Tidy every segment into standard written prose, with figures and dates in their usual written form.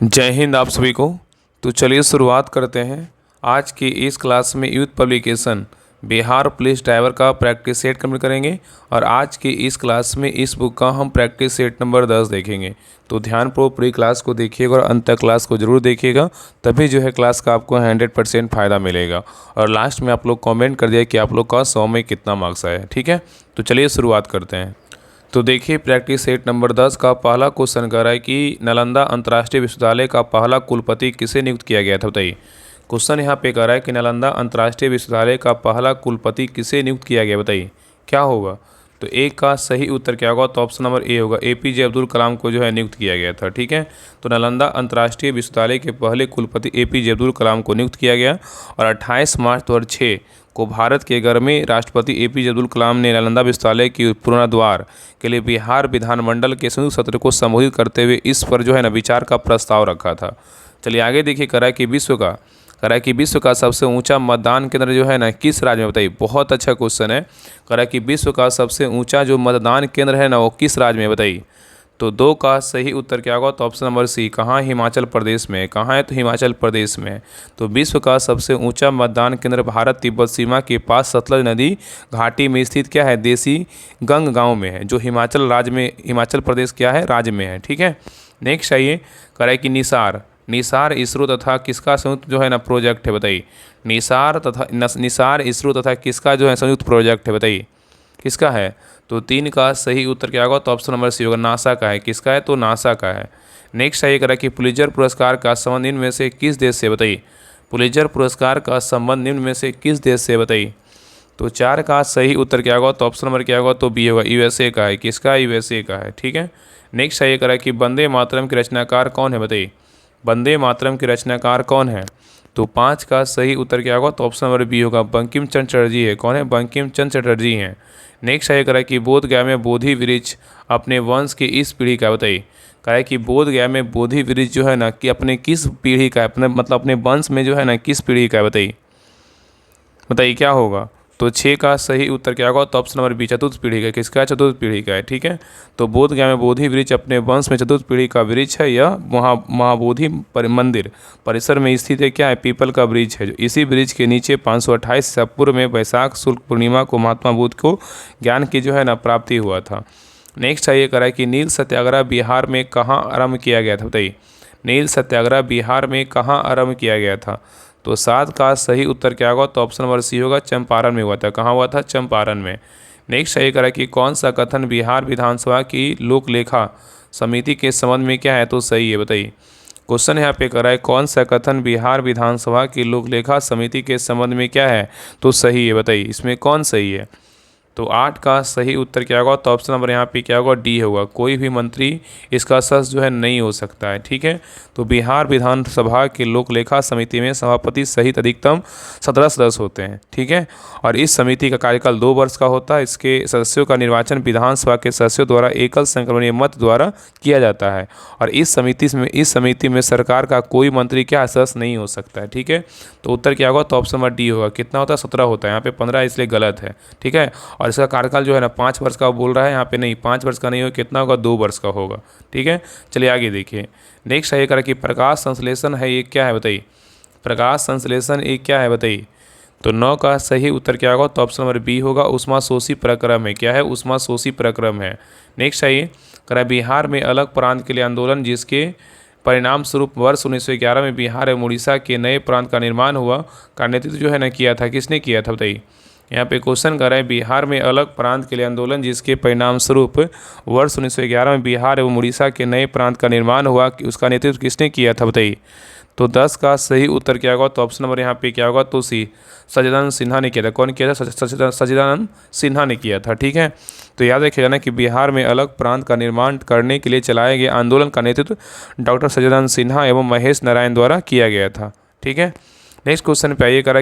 जय हिंद आप सभी को। तो चलिए शुरुआत करते हैं। आज की इस क्लास में youth publication Bihar police driver का प्रैक्टिस सेट कंप्लीट करेंगे और आज की इस क्लास में इस बुक का हम प्रैक्टिस सेट नंबर 10 देखेंगे। तो ध्यानपूर्वक पूरी क्लास को देखिएगा और अंत तक क्लास को ज़रूर देखिएगा, तभी जो है क्लास का आपको 100% फ़ायदा मिलेगा। और लास्ट में आप लोग कमेंट कर दिया कि आप लोग का 100 में कितना मार्क्स आया। ठीक है, तो चलिए शुरुआत करते हैं। तो देखिए प्रैक्टिस सेट नंबर 10 का पहला क्वेश्चन कह रहा है कि नालंदा अंतर्राष्ट्रीय विश्वविद्यालय का पहला कुलपति किसे नियुक्त किया गया था, बताइए। क्वेश्चन यहाँ पे कह रहा है कि नालंदा अंतर्राष्ट्रीय विश्वविद्यालय का पहला कुलपति किसे नियुक्त किया गया, बताइए क्या होगा। तो एक का सही उत्तर क्या होगा, तो ऑप्शन नंबर ए होगा, APJ अब्दुल कलाम को जो है नियुक्त किया गया था। ठीक है, तो नालंदा अंतर्राष्ट्रीय विश्वविद्यालय के पहले कुलपति APJ अब्दुल कलाम को नियुक्त किया गया और 28 मार्च 2006 को भारत के 11वें राष्ट्रपति APJ अब्दुल कलाम ने नालंदा विश्वविद्यालय की पुनरुद्धार के लिए बिहार विधानमंडल के संयुक्त सत्र को संबोधित करते हुए इस पर जो है ना विचार का प्रस्ताव रखा था। चलिए आगे देखिए, कह रहा है कि विश्व का सबसे ऊंचा मतदान केंद्र जो है ना किस राज्य में, बताइए। बहुत अच्छा क्वेश्चन है। कह रहा है कि विश्व का सबसे ऊंचा जो मतदान केंद्र है ना वो किस राज्य में, बताइए। तो दो का सही उत्तर क्या होगा, तो ऑप्शन नंबर सी, कहाँ, हिमाचल प्रदेश में। कहाँ है, तो हिमाचल प्रदेश में। तो विश्व का सबसे ऊंचा मतदान केंद्र भारत तिब्बत सीमा के पास सतलज नदी घाटी में स्थित क्या है, देसी गंग गांव में है, जो हिमाचल राज्य में, हिमाचल प्रदेश क्या है, राज्य में है। ठीक है, नेक्स्ट आइए, कह रहा है कि निसार इसरो तथा किसका संयुक्त जो है ना प्रोजेक्ट है, बताइए। निसार इसरो तथा किसका जो है संयुक्त प्रोजेक्ट है, बताइए किसका है। तो 3 का सही उत्तर क्या होगा, तो ऑप्शन नंबर सी होगा, नासा का है। किसका है, तो नासा का है। नेक्स्ट है, करा कि पुलित्जर पुरस्कार का संबंध निम्न में से किस देश से, बताइए। पुलित्जर पुरस्कार का संबंध निम्न में से किस देश से, बताइए। तो 4 का सही उत्तर क्या होगा, तो ऑप्शन नंबर क्या होगा, तो बी होगा, USA का है। किसका, USA का है। ठीक है, नेक्स्ट है, करा कि वंदे मातरम के रचनाकार कौन है, बताइए। वंदे मातरम के रचनाकार कौन है। तो 5 का सही उत्तर क्या होगा, तो ऑप्शन नंबर बी होगा, बंकिम चंद्र चटर्जी है। कौन है, बंकिम चंद्र चटर्जी हैं। नेक्स्ट है, कह रहा है कि बोध गया में बोधि वृक्ष अपने वंश की इस पीढ़ी का, बताइए। कह रहा है कि बोध गया में बोधि वृक्ष जो है ना कि अपने किस पीढ़ी का है, अपने मतलब अपने वंश में जो है ना किस पीढ़ी का है, बताइए क्या होगा। तो 6 का सही उत्तर क्या होगा, तो ऑप्शन नंबर बी, चतुर्थ पीढ़ी का। किसका है, चतुर्थ पीढ़ी का है। ठीक है, तो बोध गया में बोधि वृक्ष अपने वंश में चतुर्थ पीढ़ी का वृक्ष है। यह महाबोधि मंदिर परिसर में स्थित है, क्या है, पीपल का वृक्ष है। जो इसी वृक्ष के नीचे 528 ईसा पूर्व में वैशाख शुक्ल पूर्णिमा को महात्मा बुद्ध को ज्ञान की जो है ना प्राप्ति हुआ था। नेक्स्ट है, ये कह रहा है कि नील सत्याग्रह बिहार में कहाँ आरम्भ किया गया था, बताइए। नील सत्याग्रह बिहार में कहाँ आरम्भ किया गया था। तो 7 का सही उत्तर क्या होगा, तो ऑप्शन नंबर सी होगा, चंपारण में हुआ था। कहाँ हुआ था, चंपारण में। नेक्स्ट है, करा कि कौन सा कथन बिहार विधानसभा की लोक लेखा समिति के संबंध में क्या है, तो सही है, बताइए। क्वेश्चन यहाँ पे करा है, कौन सा कथन बिहार विधानसभा की लोक लेखा समिति के संबंध में क्या है, तो सही है, बताइए। इसमें कौन सही है। तो 8 का सही उत्तर क्या होगा, तो ऑप्शन नंबर यहाँ पे क्या होगा, डी होगा, कोई भी मंत्री इसका सदस्य जो है नहीं हो सकता है। ठीक है, तो बिहार विधानसभा के लोक लेखा समिति में सभापति सहित अधिकतम 17 सदस्य होते हैं। ठीक है, और इस समिति का कार्यकाल 2 वर्ष का होता है। इसके सदस्यों का निर्वाचन विधानसभा के सदस्यों द्वारा एकल संक्रमणीय मत द्वारा किया जाता है और इस समिति में सरकार का कोई मंत्री क्या सदस्य नहीं हो सकता है। ठीक है, तो उत्तर क्या होगा, तो ऑप्शन नंबर डी होगा। कितना होता है, 17 होता है। यहाँ पे 15 इसलिए गलत है। ठीक है, और इसका कार्यकाल जो है ना 5 वर्ष का बोल रहा है, यहाँ पे नहीं, 5 वर्ष का नहीं होगा, कितना होगा, 2 वर्ष का होगा। ठीक है, चलिए आगे देखिए। नेक्स्ट है, करा कि प्रकाश संश्लेषण है ये क्या है, बताइए। प्रकाश संश्लेषण ये क्या है, बताइए। तो 9 का सही उत्तर क्या होगा, तो ऑप्शन नंबर बी होगा, ऊष्माशोषी प्रक्रम है। क्या है, ऊष्माशोषी प्रक्रम है। नेक्स्ट है, करा बिहार में अलग प्रांत के लिए आंदोलन जिसके परिणाम स्वरूप वर्ष 1911 में बिहार एवं उड़ीसा के नए प्रांत का निर्माण हुआ का नेतृत्व जो है ना किया था, किसने किया था, बताइए। यहाँ पे क्वेश्चन कर रहा है, बिहार में अलग प्रांत के लिए आंदोलन जिसके परिणाम स्वरूप वर्ष 1911 में बिहार एवं उड़ीसा के नए प्रांत का निर्माण हुआ, उसका नेतृत्व किसने किया था, बताइए। तो 10 का सही उत्तर क्या होगा, तो ऑप्शन नंबर यहाँ पे क्या होगा, तो सी, सच्चिदानंद सिन्हा ने किया था। कौन किया था, सच्चिदानंद सिन्हा ने किया था। ठीक है, तो याद रखिएगा ना कि बिहार में अलग प्रांत का निर्माण करने के लिए चलाए गए आंदोलन का नेतृत्व डॉक्टर सच्चिदानंद सिन्हा एवं महेश नारायण द्वारा किया गया था। ठीक है, नेक्स्ट क्वेश्चन पे आइए, करा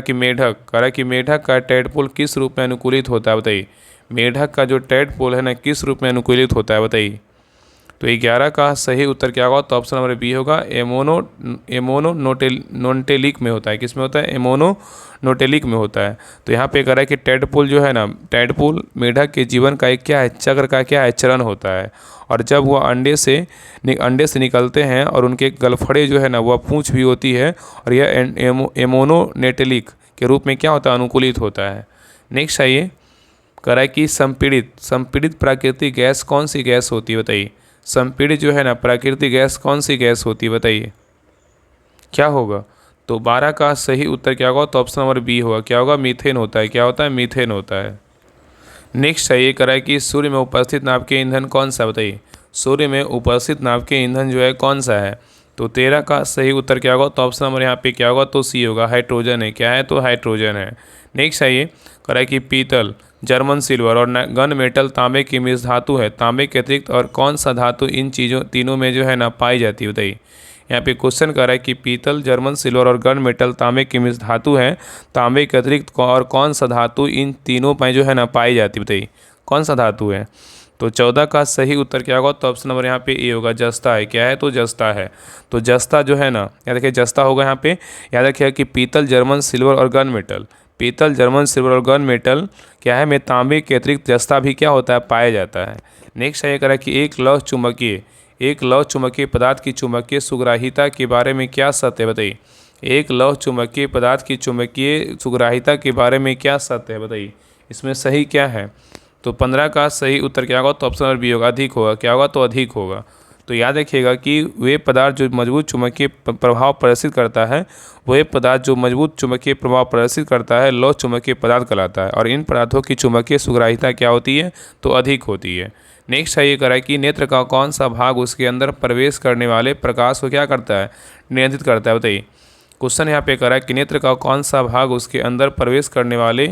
कि मेढक का टेडपोल किस रूप में अनुकूलित होता है, बताइए। मेढक का जो टेडपोल है ना किस रूप में अनुकूलित होता है, बताइए। तो 11 का सही उत्तर क्या होगा? तो ऑप्शन नंबर बी होगा, एमोनोटेलिक में होता है। किस में होता है? एमोनोटेलिक में होता है। तो यहाँ पे कह रहा है कि टेडपोल जो है ना, टेडपोल मेढक के जीवन का एक क्या है? चक्र का क्या है? चरण होता है। और जब वह अंडे से निकलते हैं और उनके गलफड़े जो है ना, वह पूंछ भी होती है, और यह एमोनोनेटेलिक के रूप में क्या होता है? अनुकूलित होता है। नेक्स्ट आइए, कह रहा है कि संपीड़ित प्राकृतिक गैस कौन सी गैस होती है? बताइए। संपीड़ित जो है ना प्राकृतिक गैस कौन सी गैस होती है? बताइए क्या होगा? तो 12 का सही उत्तर क्या होगा? तो ऑप्शन नंबर बी होगा। क्या होगा? मीथेन होता है। क्या होता है? मीथेन होता है। नेक्स्ट है, ये कह रहा है कि सूर्य में उपस्थित नाभिकीय ईंधन कौन सा? बताइए। सूर्य में उपस्थित नाभिकीय ईंधन जो है कौन सा है? तो 13 का सही उत्तर क्या होगा? तो ऑप्शन नंबर यहाँ पे क्या होगा? तो सी होगा, हाइड्रोजन है। क्या है? तो हाइड्रोजन है। नेक्स्ट है, ये कह रहा है कि पीतल, जर्मन सिल्वर और गन मेटल तांबे की मिश्र धातु है। तांबे के अतिरिक्त और कौन सा धातु इन चीज़ों तीनों में जो है ना पाई जाती है? बताइए। यहाँ पे क्वेश्चन कर रहा है कि पीतल, जर्मन सिल्वर और गन मेटल तांबे की मिश्र धातु है। तांबे के अतिरिक्त और कौन सा धातु इन तीनों में जो है ना पाई जाती है? बताइए कौन सा धातु है? तो 14 का सही उत्तर क्या होगा? तो ऑप्शन नंबर यहाँ पे ए होगा, जस्ता है। क्या है? तो जस्ता है। तो जस्ता जो है ना, याद रखिए जस्ता होगा यहाँ पे। याद रखिएगा कि पीतल, जर्मन सिल्वर और गन मेटल, पीतल, जर्मन सिल्वर और गन मेटल क्या है? में तांबे के अतिरिक्त जस्ता भी क्या होता है? पाया जाता है। नेक्स्ट है, ये कह रहा है कि एक लौह चुंबकीय पदार्थ की चुंबकीय सुग्राहिता के बारे में क्या सत्य है? बताइए। एक लौह चुंबकीय पदार्थ की चुंबकीय सुग्राहिता के बारे में क्या सत्य है? बताइए इसमें सही क्या है? तो 15 का सही उत्तर क्या होगा? तो ऑप्शन नंबर बी होगा, अधिक होगा। क्या होगा? तो अधिक होगा। तो याद रखिएगा कि वे पदार्थ जो मजबूत चुंबकीय प्रभाव प्रदर्शित करता है, वह पदार्थ जो मजबूत चुंबकीय प्रभाव प्रदर्शित करता है, लौह चुंबकीय पदार्थ कहलाता है। और इन पदार्थों की चुंबकीय सुग्राहिता क्या होती है? तो अधिक होती है। नेक्स्ट है, ये कह रहा है कि नेत्र का कौन सा भाग उसके अंदर प्रवेश करने वाले प्रकाश को क्या करता है? नियंत्रित करता है। बताइए। क्वेश्चन यहाँ पे कह रहा है कि नेत्र का कौन सा भाग उसके अंदर प्रवेश करने वाले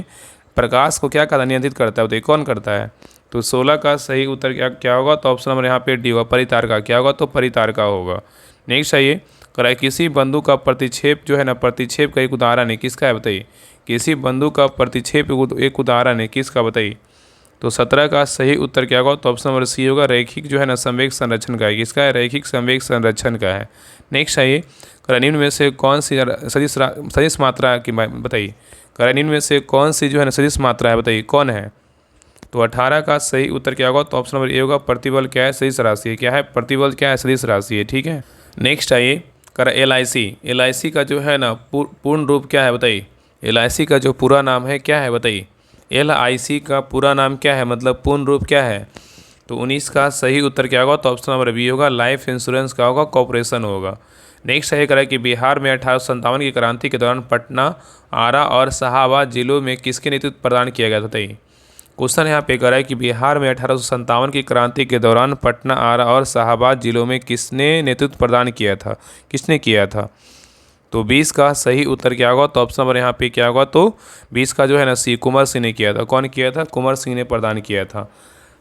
प्रकाश को क्या करता है? नियंत्रित करता है। बताइए कौन करता है? तो 16 का सही उत्तर क्या होगा? तो ऑप्शन नंबर यहाँ पे डी होगा, परितारका। क्या होगा? तो परितारका होगा। नेक्स्ट है, ये कह रहा है किसी बंदूक का प्रतिक्षेप जो है ना, प्रतिक्षेप का एक उदाहरण है। किसका है? बताइए। किसी बंदूक का प्रतिक्षेप एक उदाहरण है। किसका? बताइए। तो 17 का सही उत्तर क्या होगा? तो ऑप्शन नंबर सी होगा, रैखिक जो है ना संवेग संरक्षण का है। किसका है? रैखिक संवेग संरक्षण का है। नेक्स्ट है, ये निम्न में से कौन सी सदिश मात्रा की बताइए। निम्न में से कौन सी जो है ना सदिश मात्रा है? बताइए कौन है? तो 18 का सही उत्तर क्या होगा? तो ऑप्शन नंबर ए होगा, प्रतिबल क्या है? सदिश राशि है। क्या है? प्रतिबल क्या है? सदिश राशि है। ठीक है। नेक्स्ट आइए, कर LIC का जो है ना पूर्ण रूप क्या है? बताइए। LIC का जो पूरा नाम है क्या है? बताइए। LIC का पूरा नाम क्या है? मतलब पूर्ण रूप क्या है? तो 19 का सही उत्तर क्या होगा? तो ऑप्शन नंबर बी होगा, लाइफ इंश्योरेंस का होगा, कॉर्पोरेशन होगा। नेक्स्ट है करें कि बिहार में 1857 की क्रांति के दौरान पटना, आरा और शाहाबाद जिलों में किसके नेतृत्व प्रदान किया गया था? बताइए। क्वेश्चन यहाँ पे कर रहा है कि बिहार में 1857 की क्रांति के दौरान पटना, आरा और शाहाबाद जिलों में किसने नेतृत्व प्रदान किया था? किसने किया था? तो 20 का सही उत्तर क्या होगा? तो ऑप्शन नंबर यहाँ पे क्या होगा? तो 20 का जो है ना सी, कुंवर सिंह ने किया था। कौन किया था? कुंवर सिंह ने प्रदान किया था।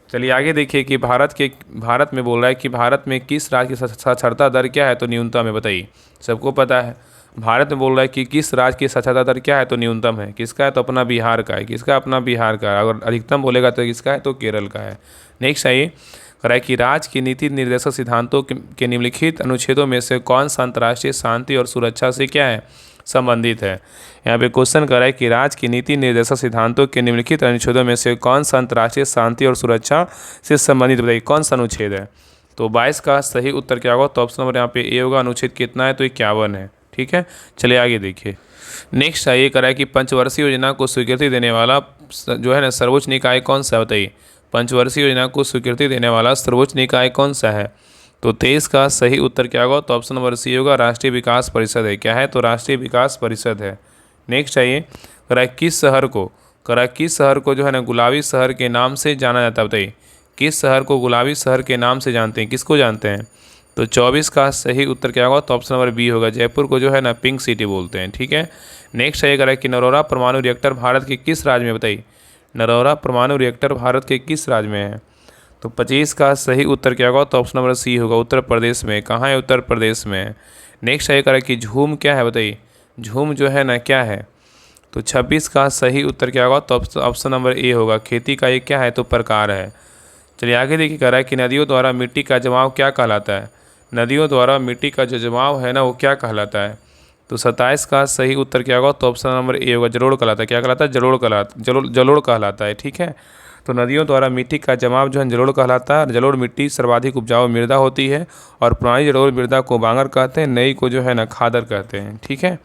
चलिए आगे देखिए कि भारत में बोल रहा है कि भारत में किस राज्य की साक्षरता दर क्या है? तो न्यूनतम है। बताइए। सबको पता है। भारत में बोल रहा है कि किस राज्य की साक्षरता दर क्या है? तो न्यूनतम है। किसका है? तो अपना बिहार का है। किसका? अपना बिहार का है। अगर अधिकतम बोलेगा तो किसका है? तो केरल का है। नेक्स्ट आइए, कह रहा है कि राज्य की नीति निर्देशक सिद्धांतों के निम्नलिखित अनुच्छेदों में से कौन सा अंतर्राष्ट्रीय शांति और सुरक्षा से क्या है? संबंधित है। यहाँ पे क्वेश्चन कर रहा है कि राज्य की नीति निर्देशक सिद्धांतों के निम्नलिखित अनुच्छेदों में से कौन सा अंतर्राष्ट्रीय शांति और सुरक्षा से संबंधित? बताइए कौन सा अनुच्छेद है? तो 22 का सही उत्तर क्या होगा? तो ऑप्शन नंबर यहाँ पे ए होगा, अनुच्छेद कितना है? तो 51 है। ठीक है। चलिए आगे देखिए। नेक्स्ट है, ये कह रहा है कि पंचवर्षीय योजना को स्वीकृति देने वाला जो है ना सर्वोच्च निकाय कौन सा? बताइए। पंचवर्षीय योजना को स्वीकृति देने वाला सर्वोच्च निकाय कौन सा है? तो 23 का सही उत्तर क्या होगा? तो ऑप्शन नंबर सी होगा, राष्ट्रीय विकास परिषद है। क्या है? तो राष्ट्रीय विकास परिषद है। नेक्स्ट आइए, कह रहा है किस शहर को जो है ना गुलाबी शहर के नाम से जाना जाता है? बताइए। किस शहर को गुलाबी शहर के नाम से जानते हैं? किसको जानते हैं? तो 24 का सही उत्तर क्या होगा? तो ऑप्शन नंबर बी होगा, जयपुर को जो है ना पिंक सिटी बोलते हैं। ठीक है। नेक्स्ट है, कह रहा है कि नरोरा परमाणु रिएक्टर भारत के किस राज्य में? बताइए। नरोरा परमाणु रिएक्टर भारत के किस राज्य में है? तो 25 का सही उत्तर क्या होगा? तो ऑप्शन नंबर सी होगा, उत्तर प्रदेश में। कहाँ है? उत्तर प्रदेश में। नेक्स्ट है, कह रहा है कि झूम क्या है? बताइए। झूम जो है ना क्या है? तो 26 का सही उत्तर क्या होगा? तो ऑप्शन नंबर ए होगा, खेती का एक क्या है? तो प्रकार है। चलिए आगे देखिए, कह रहा है कि नदियों द्वारा मिट्टी का जमाव क्या कहलाता है। नदियों द्वारा मिट्टी का जो जमाव है ना, वो क्या कहलाता है। तो 27 का सही उत्तर क्या होगा, तो ऑप्शन नंबर ए होगा, जलोढ़ कहलाता है। क्या कहलाता है, जलोढ़ कहलाता है। ठीक है, तो नदियों द्वारा मिट्टी का जमाव जो है जलोढ़ कहलाता है। जलोढ़ मिट्टी सर्वाधिक उपजाऊ मृदा होती है और पुरानी जलोढ़ मृदा को बांगर कहते हैं, नई को जो है ना खादर कहते हैं। ठीक है,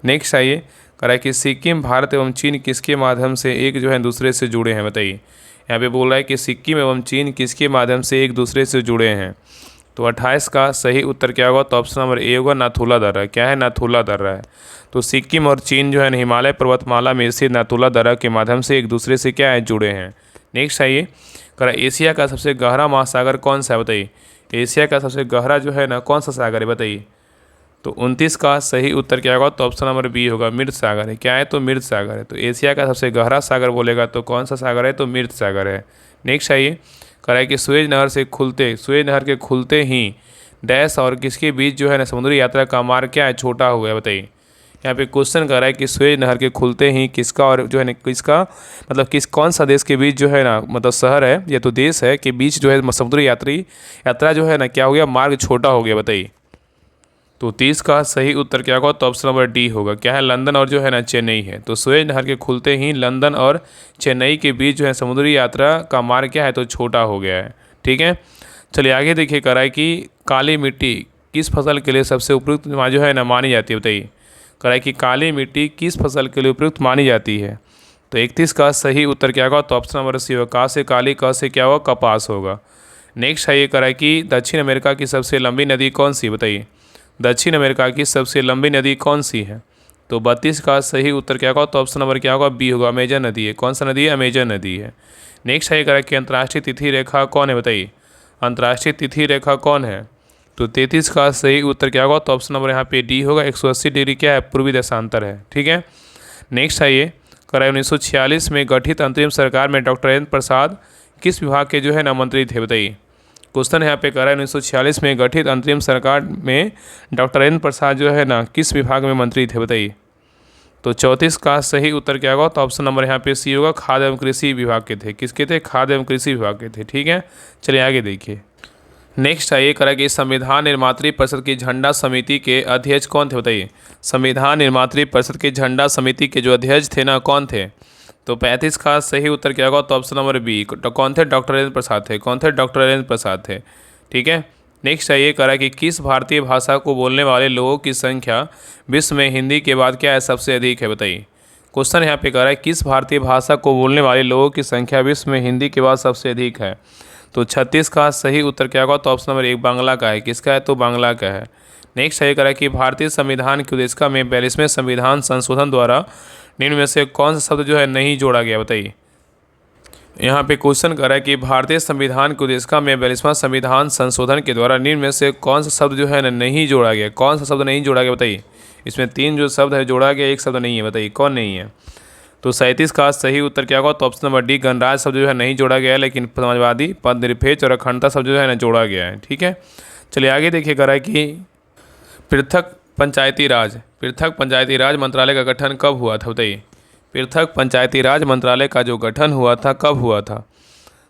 नेक्स्ट आइए, कह रहा है कि सिक्किम, भारत एवं चीन किसके माध्यम से एक जो है दूसरे से जुड़े हैं, बताइए। यहाँ पे बोल रहा है कि सिक्किम एवं चीन किसके माध्यम से एक दूसरे से जुड़े हैं। तो 28 का सही उत्तर क्या होगा, तो ऑप्शन नंबर ए होगा, नाथुला दर्रा। क्या है, नाथुला दर्रा है। तो सिक्किम और चीन जो है हिमालय पर्वतमाला में स्थित नाथुला दर्रा के माध्यम से एक दूसरे से क्या है, जुड़े हैं। नेक्स्ट आइए, करा एशिया का सबसे गहरा महासागर कौन सा है, बताइए। एशिया का सबसे गहरा जो है ना कौन सा सागर है, बताइए। तो 29 का सही उत्तर क्या होगा, तो ऑप्शन नंबर बी होगा, मृत सागर है। क्या है, तो मृत सागर है। तो एशिया का सबसे गहरा सागर बोलेगा तो कौन सा सागर है, तो मृत सागर है। नेक्स्ट आइए, कह रहा है कि सुएज नहर के खुलते ही डैश और किसके बीच जो है ना समुद्री यात्रा का मार्ग क्या है, छोटा हो गया, बताइए। यहाँ पे क्वेश्चन कर रहा है कि सुएज नहर के खुलते ही किसका और जो है ना किसका मतलब कौन सा देश के बीच जो है ना मतलब शहर है या तो देश है के बीच जो है समुद्री यात्रा जो है ना क्या हो गया, मार्ग छोटा हो गया, बताइए। तो 30 का सही उत्तर क्या होगा, तो ऑप्शन नंबर डी होगा। क्या है, लंदन और जो है ना चेन्नई है। तो सुएज नहर के खुलते ही लंदन और चेन्नई के बीच जो है समुद्री यात्रा का मार्ग क्या है, तो छोटा हो गया है। ठीक है, चलिए आगे देखिए, कह रहा है कि काली मिट्टी किस फसल के लिए सबसे उपयुक्त जो है ना मानी जाती है, बताइए। कह रहा है कि काली मिट्टी किस फसल के लिए उपयुक्त मानी जाती है। तो 31 का सही उत्तर क्या होगा, तो ऑप्शन नंबर सी होगा, का से काली, क से क्या होगा, कपास होगा। नेक्स्ट है ये, कह रहा है कि दक्षिण अमेरिका की सबसे लंबी नदी कौन सी, बताइए। दक्षिण अमेरिका की सबसे लंबी नदी कौन सी है। तो 32 का सही उत्तर क्या होगा, तो ऑप्शन नंबर क्या होगा, बी होगा, अमेजन नदी है। कौन सा नदी है, अमेजन नदी है। नेक्स्ट है, कह रहा है कि अंतर्राष्ट्रीय तिथि रेखा कौन है, बताइए। अंतर्राष्ट्रीय तिथि रेखा कौन है। तो 33 का सही उत्तर क्या होगा, तो ऑप्शन नंबर यहाँ पे डी होगा, 180 डिग्री क्या है, पूर्वी देशांतर है। ठीक है, नेक्स्ट है ये, कह रहा है 1946 में गठित अंतरिम सरकार में डॉक्टर राजेंद्र प्रसाद किस विभाग के जो है ना मंत्री थे, बताइए। क्वेश्चन यहाँ पे कह रहा है 1946 में गठित अंतरिम सरकार में डॉक्टर राजेंद्र प्रसाद जो है ना किस विभाग में मंत्री थे, बताइए। तो 34 का सही उत्तर क्या होगा, तो ऑप्शन नंबर यहाँ पे सी होगा, खाद्य एवं कृषि विभाग के थे। किसके थे, खाद्य एवं कृषि विभाग के थे। ठीक है, चलिए आगे देखिए। नेक्स्ट है ये, कह रहा है कि संविधान निर्मात्री परिषद की झंडा समिति के अध्यक्ष कौन थे, बताइए। संविधान निर्मात्री परिषद की झंडा समिति के जो अध्यक्ष थे ना कौन थे। तो 35 का सही उत्तर क्या होगा, तो ऑप्शन नंबर बी, कौन थे, डॉक्टर राजेंद्र प्रसाद थे। कौन थे, डॉक्टर राजेंद्र प्रसाद थे। ठीक है, नेक्स्ट है ये, कह रहा है कि किस भारतीय भाषा को बोलने वाले लोगों की संख्या विश्व में हिंदी के बाद क्या है, सबसे अधिक है, बताइए। क्वेश्चन यहाँ पे कह रहा है किस भारतीय भाषा को बोलने वाले लोगों की संख्या विश्व में हिंदी के बाद सबसे अधिक है। तो 36 का सही उत्तर क्या होगा, तो ऑप्शन नंबर एक, बांग्ला का है। किसका है, तो बांग्ला का है। नेक्स्ट है, कह रहा है कि भारतीय संविधान की उद्देशिका में 42वें संविधान संशोधन द्वारा निम्न में से कौन सा शब्द जो है नहीं जोड़ा गया, बताइए। यहाँ पे क्वेश्चन कर रहा है कि भारतीय संविधान की उद्देशिका में 42वां संविधान संशोधन के द्वारा निम्न में से कौन सा शब्द जो है ना नहीं जोड़ा गया। कौन सा शब्द नहीं जोड़ा गया, बताइए। इसमें 3 जो शब्द है जोड़ा गया, एक शब्द नहीं है, बताइए कौन नहीं है। तो 37 का सही उत्तर क्या होगा, तो ऑप्शन नंबर डी, गणराज्य शब्द जो है नहीं जोड़ा गया है, लेकिन समाजवादी, पद निरपेक्ष और अखंडता शब्द जो है ना जोड़ा गया है। ठीक है, चलिए आगे देखिए, कह रहा है कि पृथक पंचायती राज मंत्रालय का गठन कब हुआ था, बताइए। पृथक पंचायती राज मंत्रालय का जो गठन हुआ था कब हुआ था।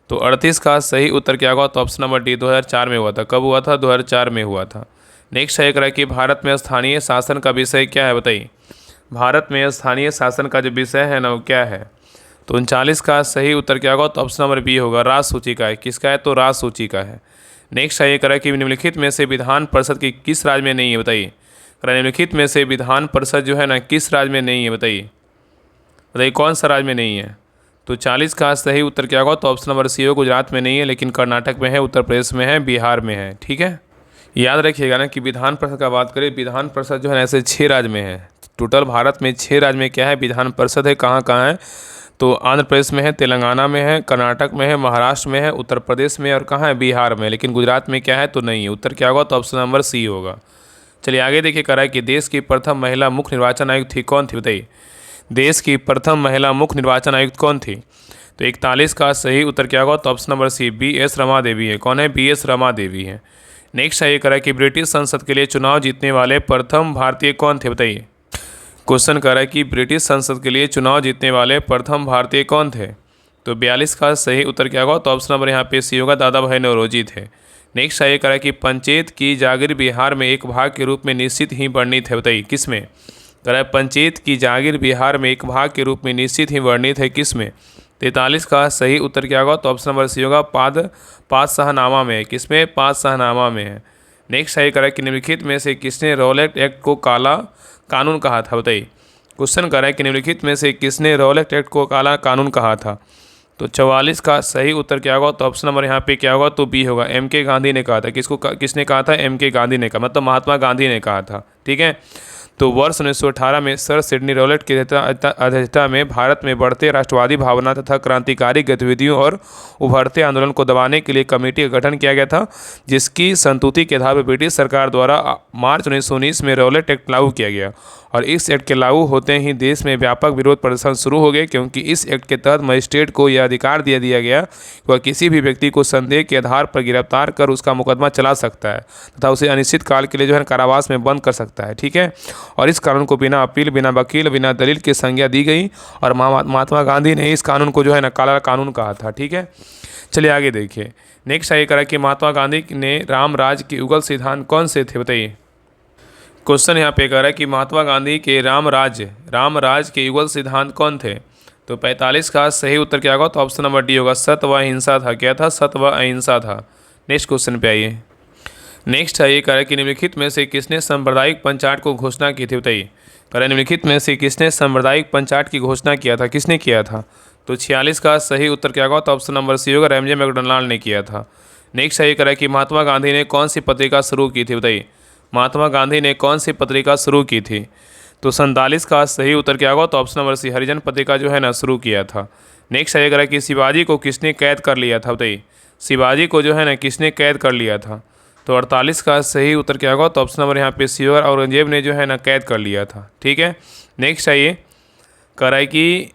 तो 38 का सही उत्तर क्या होगा, तो ऑप्शन नंबर डी, 2004 में हुआ था। कब हुआ था, 2004 में हुआ था। नेक्स्ट है, कह रहा है कि भारत में स्थानीय शासन का विषय क्या है, बताइए। भारत में स्थानीय शासन का जो विषय है ना वो क्या है। तो 39 का सही उत्तर क्या होगा, तो ऑप्शन नंबर बी होगा, राज सूची का है। किसका है, तो राज सूची का है। नेक्स्ट है, ये कह रहा है कि निम्नलिखित में से विधान परिषद की किस राज्य में नहीं है, बताइए। निम्नलिखित में से विधान परिषद जो है ना किस राज्य में नहीं है, बताइए कौन सा राज्य में नहीं है। तो 40 का सही उत्तर क्या होगा, तो ऑप्शन नंबर सी हो, गुजरात में नहीं है, लेकिन कर्नाटक में है, उत्तर प्रदेश में है, बिहार में है। ठीक है, याद रखिएगा ना कि विधान परिषद का बात करें, विधान परिषद जो है ऐसे 6 राज्य में है। टोटल भारत में 6 राज्य में क्या है, विधान परिषद है। कहाँ कहाँ है, तो आंध्र प्रदेश में है, तेलंगाना में है, कर्नाटक में है, महाराष्ट्र में है, उत्तर प्रदेश में और कहाँ है, बिहार में। लेकिन गुजरात में क्या है, तो नहीं है। उत्तर क्या होगा, तो ऑप्शन नंबर सी होगा। चलिए आगे देखिए, कह रहा है कि देश की प्रथम महिला मुख्य निर्वाचन आयुक्त थी, कौन थी, बताइए। देश की प्रथम महिला मुख्य निर्वाचन आयुक्त कौन थी। तो 41 का सही उत्तर क्या होगा, तो option number C, BS Rama Devi है। कौन है, BS रमा देवी है। नेक्स्ट है, ये कह रहा है कि ब्रिटिश संसद के लिए चुनाव जीतने वाले प्रथम भारतीय कौन थे, बताइए। क्वेश्चन कर रहा है कि ब्रिटिश संसद के लिए चुनाव जीतने वाले प्रथम भारतीय कौन थे। तो 42 का सही उत्तर क्या होगा? तो ऑप्शन नंबर यहाँ पे सी होगा, दादा भाई नौरोजी थे। नेक्स्ट आइए करा कि पंचायत की जागीर बिहार में एक भाग के रूप में निश्चित ही वर्णित है, बताइए किस में? करा पंचायत की जागीर बिहार में एक भाग के रूप में निश्चित ही वर्णित है, किस में? 43 का सही उत्तर क्या होगा? तो ऑप्शन नंबर सी होगा, पादशाहनामा में। किस में? पादशाहनामा में है। नेक्स्ट आइए करा कि निम्नलिखित में से किसने रॉलेट एक्ट को काला कानून कहा था, बताइए। क्वेश्चन कर रहा है कि निम्नलिखित में से किसने रॉलेट एक्ट को काला कानून कहा था? तो 44 का सही उत्तर क्या होगा? तो ऑप्शन नंबर यहाँ पे क्या होगा? तो बी होगा, एम के गांधी ने कहा था। किसने कहा था? एम के गांधी ने कहा, मतलब महात्मा गांधी ने कहा था। ठीक है। तो वर्ष 1918 में सर सिडनी रॉलेट की अध्यक्षता में भारत में बढ़ते राष्ट्रवादी भावना तथा क्रांतिकारी गतिविधियों और उभरते आंदोलन को दबाने के लिए कमेटी का गठन किया गया था, जिसकी संतुति के आधार पर ब्रिटिश सरकार द्वारा मार्च 1919 में रॉलेट एक्ट लागू किया गया। और इस एक्ट के लागू होते ही देश में व्यापक विरोध प्रदर्शन शुरू हो गए, क्योंकि इस एक्ट के तहत मजिस्ट्रेट को यह अधिकार दिया गया कि वह किसी भी व्यक्ति को संदेह के आधार पर गिरफ्तार कर उसका मुकदमा चला सकता है तथा उसे अनिश्चित काल के लिए जो है कारावास में बंद कर सकता है। ठीक है। और इस कानून को बिना अपील, बिना वकील, बिना दलील की संज्ञा दी गई और महात्मा गांधी ने इस कानून को जो है ना काला कानून कहा था। ठीक है। चलिए आगे देखिए। नेक्स्ट आइए करा कि महात्मा गांधी ने राम राज के युगल सिद्धांत कौन से थे, बताइए। क्वेश्चन यहाँ पे कह रहा है कि महात्मा गांधी के राम राज के युगल सिद्धांत कौन थे? तो 45 का सही उत्तर क्या होगा? तो ऑप्शन नंबर डी होगा, सत्य व अहिंसा था। क्या था? सत्य व अहिंसा था। नेक्स्ट क्वेश्चन पे आइए। नेक्स्ट आइए कह रहा है कि निम्नलिखित में से किसने सांप्रदायिक पंचायत को घोषणा की थी, बताइए। कह रहा है निम्नलिखित में से किसने सांप्रदायिक पंचायत की घोषणा किया था? किसने किया था? तो 46 का सही उत्तर क्या होगा? तो ऑप्शन नंबर सी होगा, रैमजे मैकडॉनल्ड ने किया था। नेक्स्ट आइए कह रहा है कि महात्मा गांधी ने कौन सी पत्रिका शुरू की थी, बताइए। महात्मा गांधी ने कौन सी पत्रिका शुरू की थी? तो 47 का सही उत्तर क्या होगा? तो ऑप्शन नंबर सी, हरिजन पत्रिका जो है ना शुरू किया था। नेक्स्ट आइए कह रहा है कि शिवाजी को किसने कैद कर लिया था, बताइए। शिवाजी को जो है ना किसने कैद कर लिया था? तो 48 का सही उत्तर क्या होगा? तो ऑप्शन नंबर यहाँ पे सी होगा, औरंगजेब ने जो है ना कैद कर लिया था। ठीक है। नेक्स्ट आइए कह रहा है कि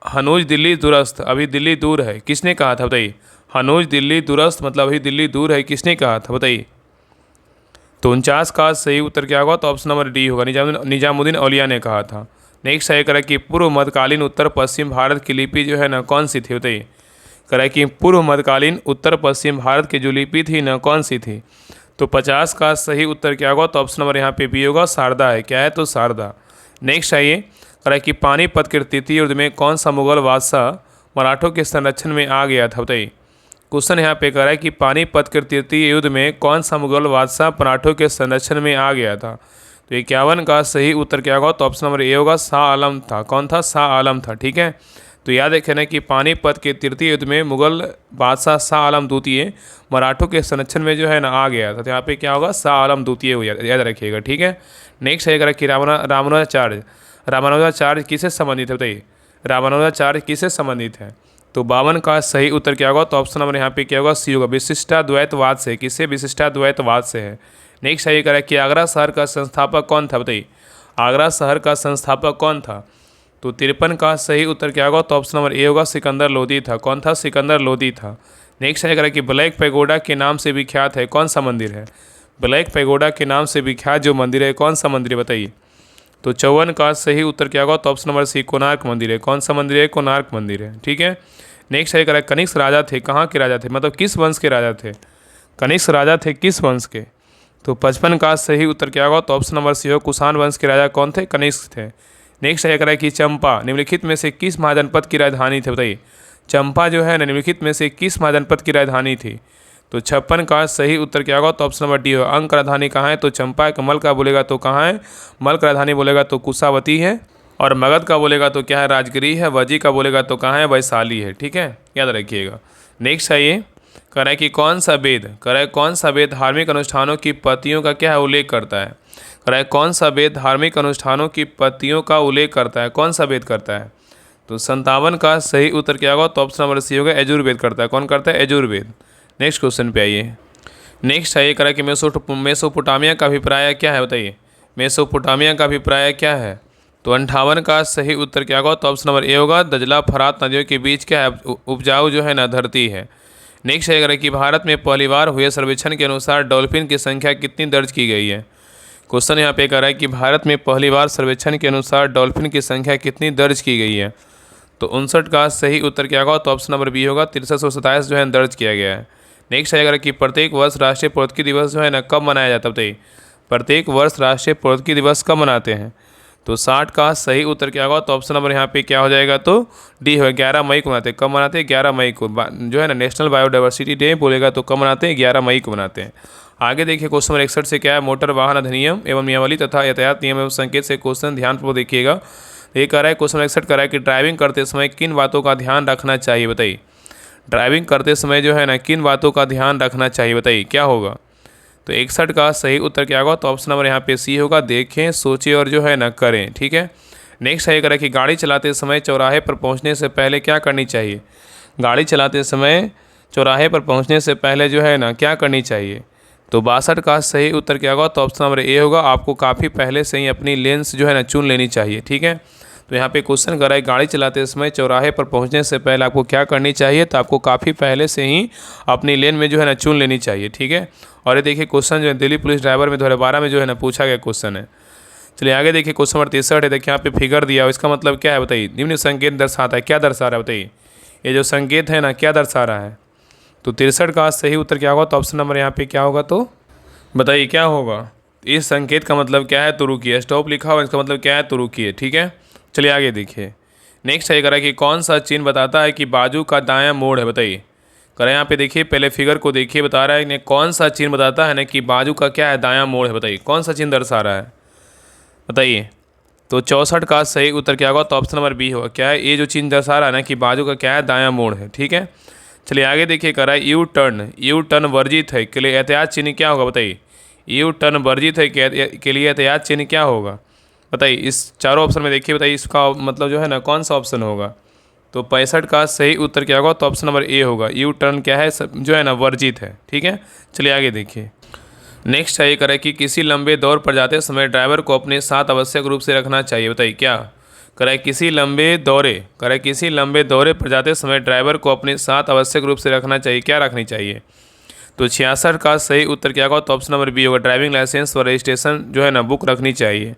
हनूज दिल्ली दुरस्त, अभी दिल्ली दूर है, किसने कहा था, बताइए। हनूज दिल्ली दुरस्त मतलब अभी दिल्ली दूर है, किसने कहा था, बताइए। तो 49 का सही उत्तर क्या होगा? तो ऑप्शन नंबर डी होगा, निजामुद्दीन औलिया ने कहा था। नेक्स्ट आइए करा कि पूर्व मध्यकालीन उत्तर पश्चिम भारत की लिपि जो है ना कौन सी थी, बताइए। करा कि पूर्व मध्यकालीन उत्तर पश्चिम भारत की जो लिपि थी ना कौन सी थी? तो 50 का सही उत्तर क्या होगा? तो ऑप्शन नंबर यहाँ पे बी होगा, शारदा है। क्या है? तो शारदा। नेक्स्ट आइए करा कि पानीपत के तृतीय युद्ध में कौन सा मुगल बादशाह मराठों के संरक्षण में आ गया था, बताइए। क्वेश्चन यहाँ पे कह रहा है कि पानीपत के तृतीय युद्ध में कौन सा मुगल बादशाह मराठों के संरक्षण में आ गया था? तो 51 का सही उत्तर क्या होगा? तो ऑप्शन नंबर ए होगा, शाह आलम था। कौन था? शाह आलम था। ठीक है। तो याद रखना कि पानीपत के तृतीय युद्ध में मुगल बादशाह शाह आलम द्वितीय मराठों के संरक्षण में जो है ना आ गया था। तो यहाँ पे क्या होगा? शाह आलम द्वितीय हो, याद रखिएगा। ठीक है। नेक्स्ट है कि रामानुजाचार्य किससे संबंधित है, बताइए। रामानुजाचार्य किससे संबंधित है? तो 52 का सही उत्तर क्या होगा? तो ऑप्शन नंबर यहाँ पे क्या होगा? सी होगा, विशिष्टाद्वैतवाद से। किससे? विशिष्टाद्वैतवाद से है। नेक्स्ट है करें कि आगरा शहर का संस्थापक कौन था, बताइए। आगरा शहर का संस्थापक कौन था? तो 53 का सही उत्तर क्या होगा? तो ऑप्शन नंबर ए होगा, सिकंदर लोदी था। कौन था? सिकंदर लोदी था। नेक्स्ट है करें कि ब्लैक पैगोडा के नाम से विख्यात है, कौन सा मंदिर है? ब्लैक पैगोडा के नाम से विख्यात जो मंदिर है, कौन सा मंदिर है, बताइए। तो 54 का सही उत्तर क्या होगा? तो ऑप्शन नंबर सी, कोणार्क मंदिर है। कौन सा मंदिर है? कोणार्क मंदिर है। ठीक है। नेक्स्ट है करें कनिष्क राजा थे, कहाँ के राजा थे, मतलब किस वंश के राजा थे? कनिष्क राजा थे किस वंश के? तो 55 का सही उत्तर क्या होगा? तो ऑप्शन नंबर सी हो, कुषाण वंश के राजा कौन थे? कनिष्क थे। नेक्स्ट है करें कि चंपा निम्नलिखित में से किस महाजनपद की राजधानी थी, बताइए। चंपा जो है निम्नलिखित में से किस महाजनपद की राजधानी थी? तो 56 का सही उत्तर क्या होगा? तो ऑप्शन नंबर डी हो, अंक राजधानी कहाँ है? तो चंपा का मल का बोलेगा तो कहाँ है? मल का राजधानी बोलेगा तो कुशावती है, और मगध का बोलेगा तो क्या है? राजगिरी है। वजी का बोलेगा तो कहाँ है? वैशाली है। ठीक है, याद रखिएगा। नेक्स्ट है ये कह रहा है कि कौन सा वेद, कह रहा है कौन सा वेद धार्मिक अनुष्ठानों की पत्तियों का क्या है उल्लेख करता है? कह रहा है कौन सा वेद धार्मिक अनुष्ठानों की पत्तियों का उल्लेख करता है? कौन सा वेद करता है? तो 57 का सही उत्तर क्या होगा? तो ऑप्शन नंबर सी होगा, यजुर्वेद करता है। कौन करता है? यजुर्वेद। नेक्स्ट क्वेश्चन पे आइए। नेक्स्ट है ये कह रहा है कि मेसोपोटामिया का अभिप्राय क्या है, बताइए। मेसोपोटामिया का अभिप्राय क्या है? तो 58 का सही उत्तर क्या होगा? तो ऑप्शन नंबर ए होगा, दजला फरात नदियों के बीच क्या है? उपजाऊ जो है ना धरती है। नेक्स्ट है कि भारत में पहली बार हुए सर्वेक्षण के अनुसार डॉल्फिन की संख्या कितनी दर्ज की गई है? क्वेश्चन यहाँ पे कह रहा है कि भारत में पहली बार सर्वेक्षण के अनुसार डॉल्फिन की संख्या कितनी दर्ज की गई है? तो 59 का सही उत्तर क्या होगा? तो ऑप्शन नंबर बी होगा, 6327 जो है दर्ज किया गया है। नेक्स्ट आएगा कि प्रत्येक वर्ष राष्ट्रीय प्रौद्योगिकी दिवस जो है ना कब मनाया जाता है? बताइए, प्रत्येक वर्ष राष्ट्रीय प्रौद्योगिकी दिवस कब मनाते हैं? तो 60 का सही उत्तर क्या होगा? तो ऑप्शन नंबर यहाँ पे क्या हो जाएगा? तो डी है, 11 मई को मनाते हैं। कब मनाते हैं? 11 मई को। जो है ना नेशनल बायोडाइवर्सिटी डे बोलेगा तो कब मनाते हैं? 11 मई को मनाते हैं। आगे देखिए क्वेश्चन नंबर 61 से क्या है? मोटर वाहन अधिनियम एवं नियमावली तथा यातायात नियम एवं संकेत से क्वेश्चन ध्यानपूर्वक देखिएगा। ये कह रहा है क्वेश्चन 61 कह रहा है कि ड्राइविंग करते समय किन बातों का ध्यान रखना चाहिए? बताइए, ड्राइविंग करते समय जो है ना किन बातों का ध्यान रखना चाहिए? बताइए क्या होगा? तो 61 का सही उत्तर क्या होगा? तो ऑप्शन नंबर यहाँ पे सी होगा, देखें, सोचें और जो है ना करें। ठीक है। नेक्स्ट है करें कि गाड़ी चलाते समय चौराहे पर पहुँचने से पहले क्या करनी चाहिए? गाड़ी चलाते समय चौराहे पर पहुँचने से पहले जो है ना क्या करनी चाहिए? तो 62 का सही उत्तर क्या होगा? तो ऑप्शन नंबर ए होगा, आपको काफ़ी पहले से ही अपनी लेन्स जो है ना चुन लेनी चाहिए। ठीक है। तो यहाँ पे क्वेश्चन कर रहा है गाड़ी चलाते समय चौराहे पर पहुँचने से पहले आपको क्या करनी चाहिए? तो आपको काफ़ी पहले से ही अपनी लेन में जो है ना चुन लेनी चाहिए। ठीक है। और ये देखिए क्वेश्चन जो है दिल्ली पुलिस ड्राइवर में 2012 में जो है ना पूछा गया क्वेश्चन है। चलिए आगे देखिए क्वेश्चन नंबर 63 है। देखिए यहाँ पे फिगर दिया है, इसका मतलब क्या है? बताइए, निम्न संकेत दर्शाता है। क्या दर्शा रहा है? बताइए, ये जो संकेत है ना क्या दर्शा रहा है? तो 63 का सही उत्तर क्या होगा? तो ऑप्शन नंबर यहाँ पे क्या होगा? तो बताइए क्या होगा? इस संकेत का मतलब क्या है? तो रुकिए। स्टॉप लिखा हुआ, इसका मतलब क्या है? तो रुकिए। ठीक है। चलिए आगे देखिए। नेक्स्ट है करा कि कौन सा चिन्ह बताता है कि बाजू का दायां मोड़ है? बताइए, करा यहाँ पे देखिए, पहले फिगर को देखिए, बता रहा है कि कौन सा चिन्ह बताता है ना कि बाजू का क्या है? दायां मोड़ है। बताइए कौन सा चिन्ह दर्शा रहा है? बताइए। तो 64 का सही उत्तर क्या होगा? तो ऑप्शन नंबर बी होगा। क्या है? ये जो चिन्ह दर्शा रहा है ना कि बाजू का क्या है? दायां मोड़ है। ठीक है। चलिए आगे देखिए, करा यू टर्न वर्जित है के लिए एहतियात चिन्ह क्या होगा? बताइए, यू टर्न वर्जित है के लिए एहतियात चिन्ह क्या होगा? बताइए, इस चारों ऑप्शन में देखिए, बताइए इसका मतलब जो है ना कौन सा ऑप्शन होगा? तो 65 का सही उत्तर क्या होगा? तो ऑप्शन नंबर ए होगा, यू टर्न क्या है? जो है ना वर्जित है। ठीक है। चलिए आगे देखिए। नेक्स्ट है करें कि किसी लंबे दौर पर जाते समय ड्राइवर को अपने साथ आवश्यक रूप से रखना चाहिए। बताइए क्या करें? किसी लंबे दौरे पर जाते समय ड्राइवर को अपने साथ आवश्यक रूप से रखना चाहिए। क्या रखनी चाहिए? तो 66 का सही उत्तर क्या होगा? तो ऑप्शन नंबर बी होगा, ड्राइविंग लाइसेंस और रजिस्ट्रेशन जो है ना बुक रखनी चाहिए।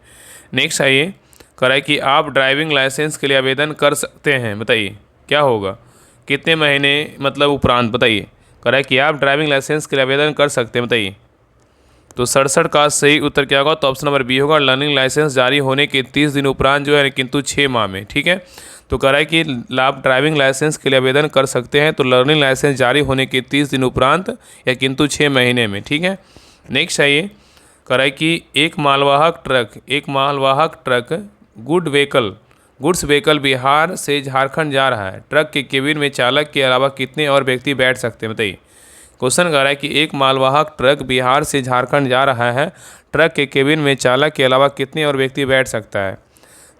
नेक्स्ट आइए कराए कि आप ड्राइविंग लाइसेंस के लिए आवेदन कर सकते हैं। बताइए क्या होगा? कितने महीने मतलब उपरांत? बताइए, कराए कि आप ड्राइविंग लाइसेंस के लिए आवेदन कर सकते हैं। बताइए। तो 67 का सही उत्तर क्या होगा? तो ऑप्शन नंबर बी होगा, लर्निंग लाइसेंस जारी होने के 30 दिन उपरांत जो है किंतु 6 माह में। ठीक है। तो कह रहा है कि आप ड्राइविंग लाइसेंस के लिए आवेदन कर सकते हैं तो लर्निंग लाइसेंस जारी होने के 30 दिन उपरांत या किंतु 6 महीने में। ठीक है। नेक्स्ट आइए, कह रहा है कि एक मालवाहक ट्रक गुड्स व्हीकल बिहार से झारखंड जा रहा है। ट्रक के केबिन में चालक के अलावा कितने और व्यक्ति बैठ सकते हैं? बताइए। क्वेश्चन कर रहा है कि एक मालवाहक ट्रक बिहार से झारखंड जा रहा है। ट्रक के केबिन में चालक के अलावा कितने और व्यक्ति बैठ सकता है?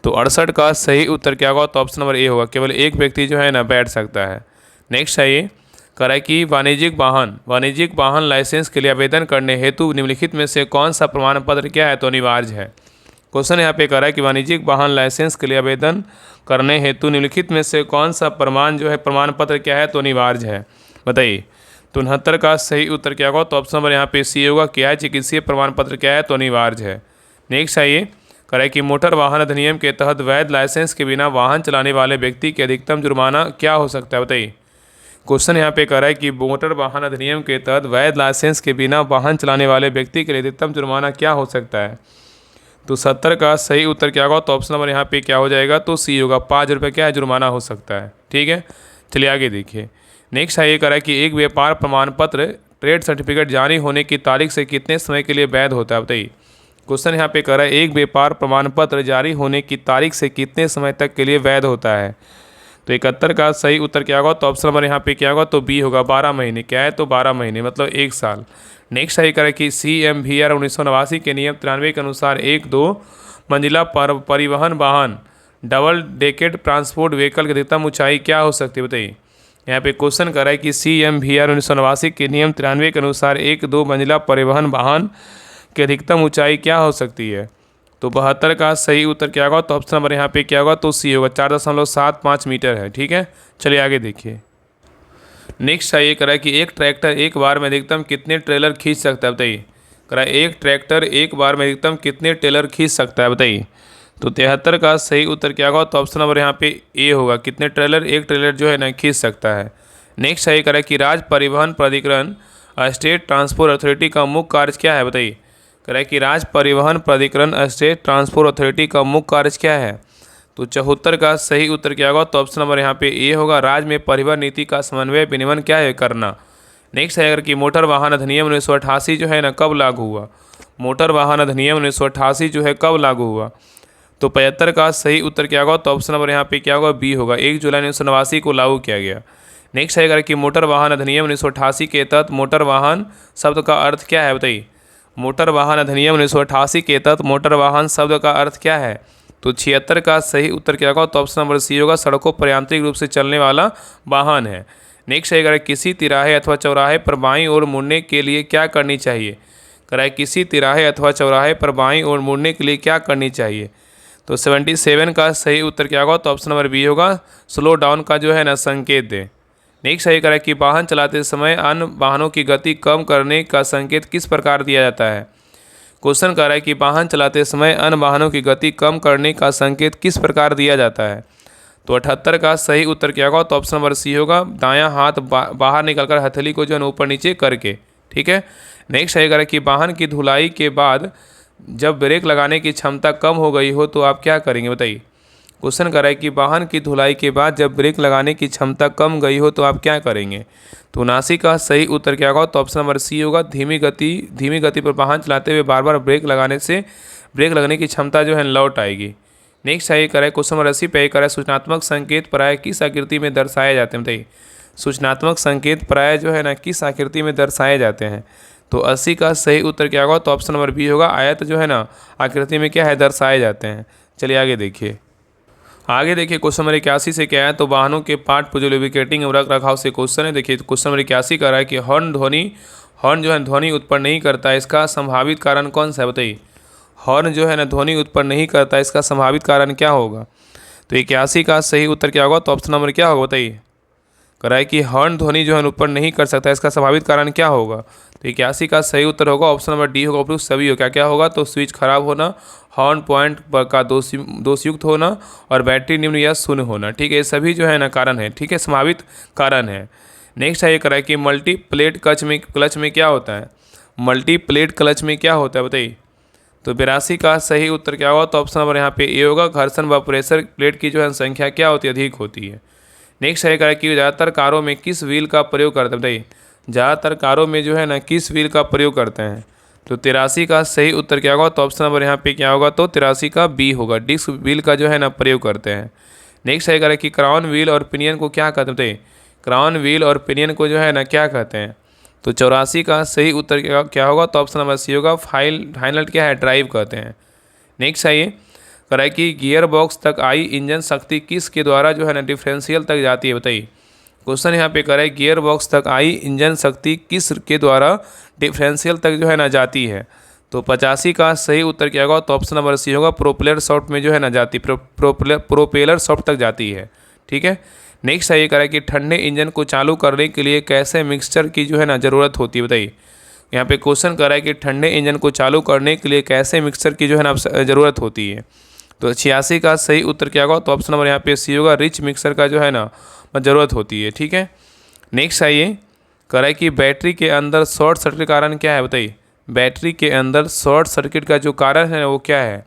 तो 68 का सही उत्तर क्या होगा? तो ऑप्शन नंबर ए होगा, केवल एक व्यक्ति जो है ना बैठ सकता है। नेक्स्ट है ये कह रहा है कि वाणिज्यिक वाहन लाइसेंस के लिए आवेदन करने हेतु निम्नलिखित में से कौन सा प्रमाण पत्र क्या है? तो अनिवार्य है। क्वेश्चन यहाँ पे कह रहा है कि वाणिज्यिक वाहन लाइसेंस के लिए आवेदन करने हेतु निम्नलिखित में से कौन सा प्रमाण पत्र क्या है? तो अनिवार्य है। बताइए। तो 69 का सही उत्तर क्या होगा? तो ऑप्शन नंबर यहाँ पे सी होगा, क्या है? चिकित्सीय प्रमाण पत्र क्या है? तो अनिवार्य है। नेक्स्ट आइए कह रहा है कि मोटर वाहन अधिनियम के तहत वैध लाइसेंस के बिना वाहन चलाने वाले व्यक्ति के अधिकतम जुर्माना क्या हो सकता है? बताइए। क्वेश्चन यहाँ पे कह रहा है कि मोटर वाहन अधिनियम के तहत वैध लाइसेंस के बिना वाहन चलाने वाले व्यक्ति के लिए अधिकतम जुर्माना क्या हो सकता है? तो 70 का सही उत्तर क्या होगा? तो ऑप्शन नंबर यहाँ पे क्या हो जाएगा? तो सी होगा, 5 रुपये क्या है? जुर्माना हो सकता है। ठीक है। चलिए आगे देखिए। नेक्स्ट है ये कह रहा है कि एक व्यापार प्रमाण पत्र ट्रेड सर्टिफिकेट जारी होने की तारीख से कितने समय के लिए वैध होता है? बताइए। क्वेश्चन यहाँ पे कह रहा है एक व्यापार प्रमाण पत्र जारी होने की तारीख से कितने समय तक के लिए वैध होता है? तो 71 का सही उत्तर क्या होगा? तो ऑप्शन नंबर यहाँ पे क्या होगा? तो बी होगा, 12 महीने। क्या है? तो 12 महीने मतलब 1 साल। नेक्स्ट है करें कि CMVR 1989 के नियम 93 के अनुसार 1-2 मंजिला परिवहन वाहन डबल डेकेड ट्रांसपोर्ट व्हीकल की अधिकतम ऊंचाई क्या हो सकती है? बताइए। यहाँ पे क्वेश्चन कर रहा है कि CMVR 1989 के नियम 93 के अनुसार 1-2 मंजिला परिवहन वाहन की अधिकतम ऊंचाई क्या हो सकती है? तो 72 का सही उत्तर क्या होगा? तो ऑप्शन नंबर यहाँ पे क्या होगा? तो सी होगा, 4.75 मीटर है। ठीक है। चलिए आगे देखिए। नेक्स्ट है ये कह रहा है कि एक ट्रैक्टर एक बार में अधिकतम कितने ट्रेलर खींच सकता है? बताइए। कह रहा है एक ट्रैक्टर एक बार में अधिकतम कितने ट्रेलर खींच सकता है? बताइए। तो 73 का सही उत्तर क्या होगा? तो ऑप्शन नंबर यहाँ पे ए होगा। कितने ट्रेलर? एक ट्रेलर जो है ना खींच सकता है। नेक्स्ट सही करें कि राज्य परिवहन प्राधिकरण स्टेट ट्रांसपोर्ट अथॉरिटी का मुख्य कार्य क्या है? बताइए। करें कि राज्य परिवहन प्राधिकरण स्टेट ट्रांसपोर्ट अथॉरिटी का मुख्य कार्य क्या है? तो 74 का सही उत्तर क्या होगा? तो ऑप्शन नंबर यहाँ पे ए होगा। राज्य में परिवहन नीति का समन्वय विनियमन क्या है? करना। नेक्स्ट है अगर कि मोटर वाहन अधिनियम 1988 जो है ना कब लागू हुआ? मोटर वाहन अधिनियम 1988 जो है कब लागू हुआ? तो 75 का सही उत्तर क्या होगा? तो ऑप्शन नंबर यहाँ पे क्या होगा? बी होगा। 1 जुलाई 1989 को लागू किया गया। नेक्स्ट है अगर कि मोटर वाहन अधिनियम 1988 के तहत मोटर वाहन शब्द का अर्थ क्या है? बताइए। मोटर वाहन अधिनियम 1988 के तहत मोटर वाहन शब्द का अर्थ क्या है? तो 76 का सही उत्तर क्या होगा? तो ऑप्शन नंबर सी होगा। सड़कों पर यांत्रिक रूप से चलने वाला वाहन है। नेक्स्ट है अगर किसी तिराहे अथवा चौराहे पर बाईं ओर मुड़ने के लिए क्या करनी चाहिए? कराए किसी तिराहे अथवा चौराहे पर बाईं ओर मुड़ने के लिए क्या करनी चाहिए? तो 77 का सही उत्तर क्या होगा? तो ऑप्शन नंबर बी होगा। स्लो डाउन का जो है ना संकेत दें। नेक्स्ट सही करें कि वाहन चलाते समय अन्य वाहनों की गति कम करने का संकेत किस प्रकार दिया जाता है? क्वेश्चन कर रहा है कि वाहन चलाते समय अन्य वाहनों की गति कम करने का संकेत किस प्रकार दिया जाता है? तो 78 का सही उत्तर क्या होगा? तो ऑप्शन नंबर सी होगा। दायां हाथ बाहर निकलकर हथेली को जो है ऊपर नीचे करके। ठीक है। नेक्स्ट सही करें कि वाहन की धुलाई के बाद जब ब्रेक लगाने की क्षमता कम हो गई हो तो आप क्या करेंगे? बताइए। क्वेश्चन कर रहा है कि वाहन की धुलाई के बाद जब ब्रेक लगाने की क्षमता कम गई हो तो आप क्या करेंगे? तो 79 का सही उत्तर क्या होगा? तो ऑप्शन नंबर सी होगा। धीमी गति पर वाहन चलाते हुए बार बार ब्रेक लगाने से ब्रेक लगने की क्षमता जो है लौट आएगी। नेक्स्ट है करें क्वेश्चन नंबर 80 पे करें सूचनात्मक संकेत प्राय किस आकृति में दर्शाए जाते हैं? बताइए। सूचनात्मक संकेत प्राय जो है ना किस आकृति में दर्शाए जाते हैं? तो 80 का सही उत्तर क्या होगा? तो ऑप्शन नंबर बी होगा। आयत जो है ना आकृति में क्या है? दर्शाए जाते हैं। चलिए आगे देखिए। क्वेश्चन नंबर 81 से क्या है? तो वाहनों के पार्ट पर जो लुब्रिकेटिंग एवं रख रखाव से क्वेश्चन है। देखिए क्वेश्चन नंबर 81 कर रहा है कि हॉर्न जो है ध्वनि उत्पन्न नहीं करता है, इसका संभावित कारण कौन सा है? बताइए। हॉर्न जो है ना ध्वनि उत्पन्न नहीं करता, इसका संभावित कारण क्या होगा? तो 81 का सही उत्तर क्या होगा? तो ऑप्शन नंबर क्या होगा? बताइए। कह रहा है कि हॉर्न ध्वनि जो है उत्पन्न नहीं कर सकता, इसका संभावित कारण क्या होगा? तो 81 का सही उत्तर होगा ऑप्शन नंबर डी होगा। उपयुक्त सभी हो क्या क्या होगा? तो स्विच खराब होना, हॉर्न पॉइंट का दोषयुक्त होना और बैटरी निम्न या शून्य होना। ठीक है, ये सभी जो है ना कारण है। ठीक है, संभावित कारण है। नेक्स्ट है ये कह रहा है कि मल्टी प्लेट क्लच में क्या होता है? मल्टी प्लेट क्लच में क्या होता है? बताइए। तो 82 का सही उत्तर क्या होगा? तो ऑप्शन नंबर यहाँ पे ए होगा। घर्षण व प्रेशर प्लेट की जो है संख्या क्या होती है? अधिक होती है। नेक्स्ट है करें कि ज़्यादातर कारों में किस व्हील का प्रयोग करते हैं? बताइए। ज़्यादातर कारों में जो है ना किस व्हील का प्रयोग करते हैं? तो 83 का सही उत्तर क्या होगा? तो ऑप्शन नंबर यहाँ पे क्या होगा? तो 83 का बी होगा। डिस्क व्हील का जो है ना प्रयोग करते हैं। नेक्स्ट है करें कि क्राउन व्हील और पिनियन को क्या कहते हैं? बताइए। क्राउन व्हील और पिनियन को जो है ना क्या कहते हैं? तो 84 का सही उत्तर क्या होगा? तो ऑप्शन नंबर सी होगा। फाइनल क्या है? ड्राइव कहते हैं। नेक्स्ट है ये करा कि गियर बॉक्स तक आई इंजन शक्ति किस के द्वारा जो है ना डिफरेंशियल तक जाती है? बताइए। क्वेश्चन यहाँ पे करा है गियर बॉक्स तक आई इंजन शक्ति किस के द्वारा डिफरेंशियल तक जो है ना जाती है? तो 85 का सही उत्तर क्या होगा? तो ऑप्शन नंबर सी होगा। प्रोपेलर सॉफ्ट में जो है ना जाती प्रोपेलर सॉफ्ट तक जाती है। ठीक है। नेक्स्ट है ये करा कि ठंडे इंजन को चालू करने के लिए कैसे मिक्सचर की जो है ना ज़रूरत होती है? बताइए। यहाँ पे क्वेश्चन कर रहा है कि ठंडे इंजन को चालू करने के लिए कैसे मिक्सचर की जो है ना ज़रूरत होती है? तो 86 का सही उत्तर क्या होगा? तो ऑप्शन नंबर यहाँ पे सी होगा। रिच मिक्सर का जो है ना ज़रूरत होती है। ठीक है। नेक्स्ट आइए कह रहा है कि बैटरी के अंदर शॉर्ट सर्किट कारण क्या है? बताइए। बैटरी के अंदर शॉर्ट सर्किट का जो कारण है वो क्या है?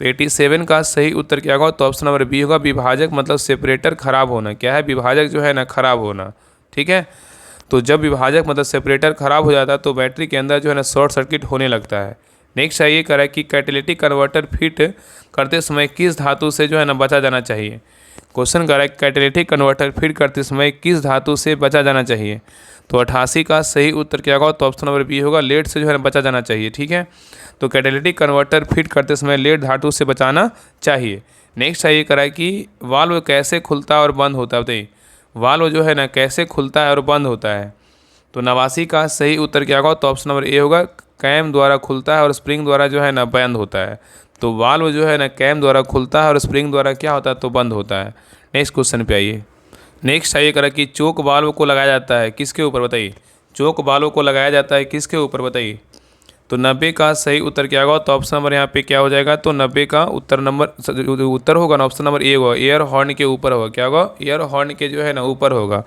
तो 87 का सही उत्तर क्या होगा? तो ऑप्शन नंबर बी होगा। विभाजक मतलब सेपरेटर खराब होना। क्या है? विभाजक जो है ना खराब होना। ठीक है। तो जब विभाजक मतलब सेपरेटर खराब हो जाता है तो बैटरी के अंदर जो है ना शॉर्ट सर्किट होने लगता है। नेक्स्ट है ये कह रहा है कि कैटेलिटिक कन्वर्टर फिट करते समय किस धातु से जो है ना बचा जाना चाहिए? क्वेश्चन कर रहा है कैटेलिटिक कन्वर्टर फिट करते समय किस धातु से बचा जाना चाहिए? तो 88 का सही उत्तर क्या होगा? तो ऑप्शन नंबर बी होगा। लेड से जो है ना बचा जाना चाहिए। ठीक है। तो कैटेलिटिक कन्वर्टर फिट करते समय लेड धातु से बचाना चाहिए। नेक्स्ट है ये कह रहा है कि वाल्व कैसे खुलता है और बंद होता है? बताइए। वाल्व जो है ना कैसे खुलता है और बंद होता है? तो 89 का सही उत्तर क्या होगा? तो ऑप्शन नंबर ए होगा। कैम द्वारा खुलता है और स्प्रिंग द्वारा जो है ना बंद होता है। तो वाल्व जो है ना कैम द्वारा खुलता है और स्प्रिंग द्वारा क्या होता है? तो बंद होता है। नेक्स्ट क्वेश्चन पे आइए। नेक्स्ट आइए करा कि चोक वाल्व को लगाया जाता है किसके ऊपर? बताइए। चोक वाल्व को लगाया जाता है किसके ऊपर? बताइए। तो 90 का सही उत्तर क्या होगा? तो ऑप्शन नंबर यहाँ पे क्या हो जाएगा? तो 90 का उत्तर होगा ना, ऑप्शन नंबर ए होगा, एयर हॉर्न के ऊपर होगा। क्या होगा? एयर हॉर्न के जो है ना ऊपर होगा।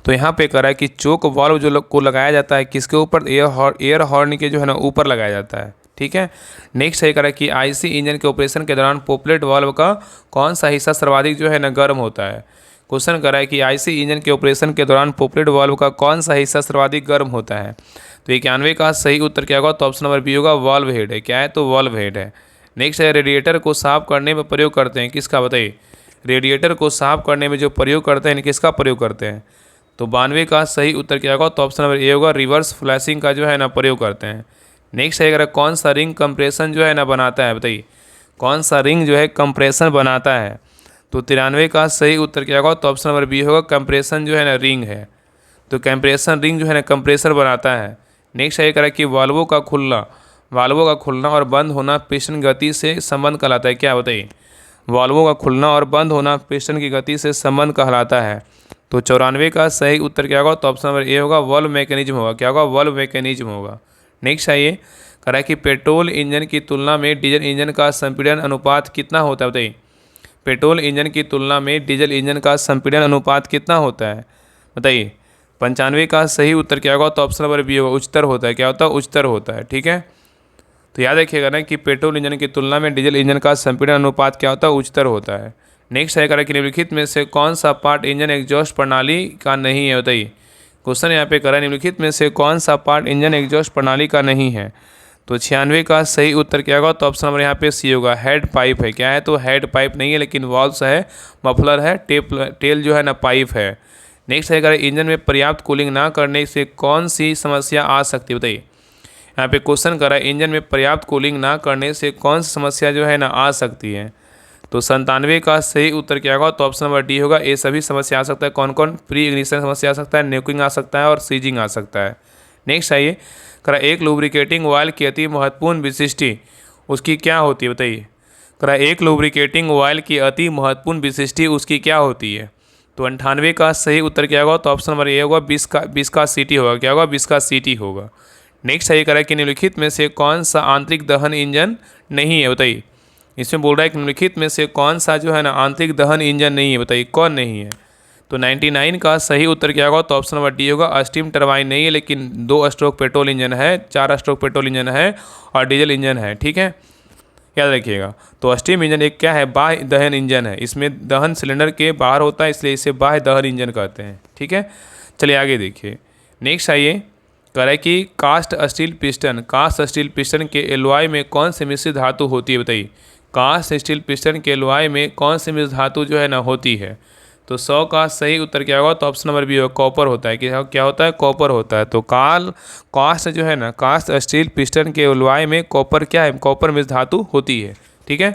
तो यहाँ पे कह रहा है कि चोक वाल्व को लगाया जाता है किसके ऊपर? एयर हॉर्न के जो है ना ऊपर लगाया जाता है। ठीक है। नेक्स्ट है कह रहा है कि आईसी इंजन के ऑपरेशन के दौरान पोपलेट वाल्व का कौन सा हिस्सा सर्वाधिक जो है ना गर्म होता है? क्वेश्चन कर रहा है कि आईसी इंजन के ऑपरेशन के दौरान पोपलेट वाल्व का कौन सा हिस्सा सर्वाधिक गर्म होता है? तो 91 का सही उत्तर क्या होगा? तो ऑप्शन नंबर बी होगा, वाल्व हेड है। क्या है? तो वाल्व हेड है। नेक्स्ट है रेडिएटर को साफ करने में प्रयोग करते हैं किसका? बताइए। रेडिएटर को साफ करने में जो प्रयोग करते हैं किसका प्रयोग करते हैं? तो 92 का सही उत्तर क्या होगा? तो ऑप्शन नंबर ए होगा, रिवर्स फ्लैशिंग का जो है ना प्रयोग करते हैं। नेक्स्ट है अगर कौन सा रिंग कंप्रेशन जो है ना बनाता है? बताइए कौन सा रिंग जो है कंप्रेशन बनाता है? तो 93 का सही उत्तर क्या होगा? तो ऑप्शन नंबर बी होगा, कंप्रेशन जो है ना रिंग है। तो कंप्रेशन रिंग जो है ना कंप्रेसर बनाता है। नेक्स्ट है कह कि वाल्वों का खुलना और बंद होना पिस्टन गति से संबंध कहलाता है। क्या? बताइए। वाल्वों का खुलना और बंद होना पिस्टन की गति से संबंध कहलाता है। तो 94 का सही उत्तर क्या होगा? तो ऑप्शन नंबर ए होगा, वॉल्व मैकेनिज्म होगा। क्या होगा? वॉल्व मैकेनिज्म होगा। नेक्स्ट है ये कह रहा है कि पेट्रोल इंजन की तुलना में डीजल इंजन का संपीड़न अनुपात कितना होता है? बताइए। पेट्रोल इंजन की तुलना में डीजल इंजन का संपीड़न अनुपात कितना होता है? बताइए। 95 का सही उत्तर क्या होगा? तो ऑप्शन नंबर बी होगा, उच्चतर होता है। क्या होता है? उच्चतर होता है। ठीक है। तो याद रखिएगा ना कि पेट्रोल इंजन की तुलना में डीजल इंजन का संपीड़न अनुपात क्या होता है? उच्चतर होता है। नेक्स्ट है कह कि निम्नलिखित में से कौन सा पार्ट इंजन एग्जॉस्ट प्रणाली का नहीं है? बताइए। क्वेश्चन यहाँ पे करा निम्नलिखित में से कौन सा पार्ट इंजन एग्जॉस्ट प्रणाली का नहीं है? तो 96 का सही उत्तर क्या होगा? तो ऑप्शन नंबर यहाँ पे सी होगा, हेड पाइप है। क्या है? तो हेड पाइप नहीं है, लेकिन वॉल्व्स है, मफलर है, टेल जो है ना पाइप है। नेक्स्ट है अगर इंजन में पर्याप्त कूलिंग ना करने से कौन सी समस्या आ सकती है? बताइए। यहाँ पे क्वेश्चन कर रहा है इंजन में पर्याप्त कूलिंग ना करने से कौन सी समस्या जो है ना आ सकती है? तो 97 का सही उत्तर क्या होगा? तो ऑप्शन नंबर डी होगा, ये सभी समस्या आ सकता है। कौन कौन? प्री इग्निशन समस्या आ सकता है, नेकिंग आ सकता है और सीजिंग आ सकता है। नेक्स्ट आइए करा एक लुब्रिकेटिंग ऑयल की अति महत्वपूर्ण विशिष्टि उसकी क्या होती है? बताइए। करा एक लुब्रिकेटिंग ऑयल की अति महत्वपूर्ण विशिष्टि उसकी क्या होती है? तो 98 का सही उत्तर क्या होगा? तो ऑप्शन नंबर ए होगा, विस्कासिटी होगा। क्या होगा? विस्कासिटी होगा। नेक्स्ट है करा कि निम्नलिखित में से कौन सा आंतरिक दहन इंजन नहीं है? बताइए। इसमें बोल रहा है कि निम्नलिखित में से कौन सा जो है ना आंतरिक दहन इंजन नहीं है? बताइए कौन नहीं है? तो 99 का सही उत्तर क्या होगा? तो ऑप्शन नंबर डी होगा, स्टीम टरबाइन नहीं है, लेकिन 2 स्ट्रोक पेट्रोल इंजन है, 4 स्ट्रोक पेट्रोल इंजन है और डीजल इंजन है। ठीक है, याद रखिएगा। तो स्टीम इंजन एक क्या है? बाह्य दहन इंजन है। इसमें दहन सिलेंडर के बाहर होता है, इसलिए इसे बाह्य दहन इंजन कहते हैं। ठीक है, चलिए आगे देखिए। नेक्स्ट आइए कह रहा है कि कास्ट स्टील पिस्टन के एलॉय में कौन सी मिश्रित धातु होती है? बताइए। कास्ट स्टील पिस्टन के एलॉय में कौन सी मिश्रित धातु जो है ना होती है? तो 100 का सही उत्तर क्या होगा? तो ऑप्शन नंबर बी होगा, कॉपर होता है। क्या होता है? कॉपर होता है। तो कास्ट जो है ना, कास्ट स्टील पिस्टन के एलॉय में कॉपर क्या है? कॉपर मिश्रित धातु होती है। ठीक है,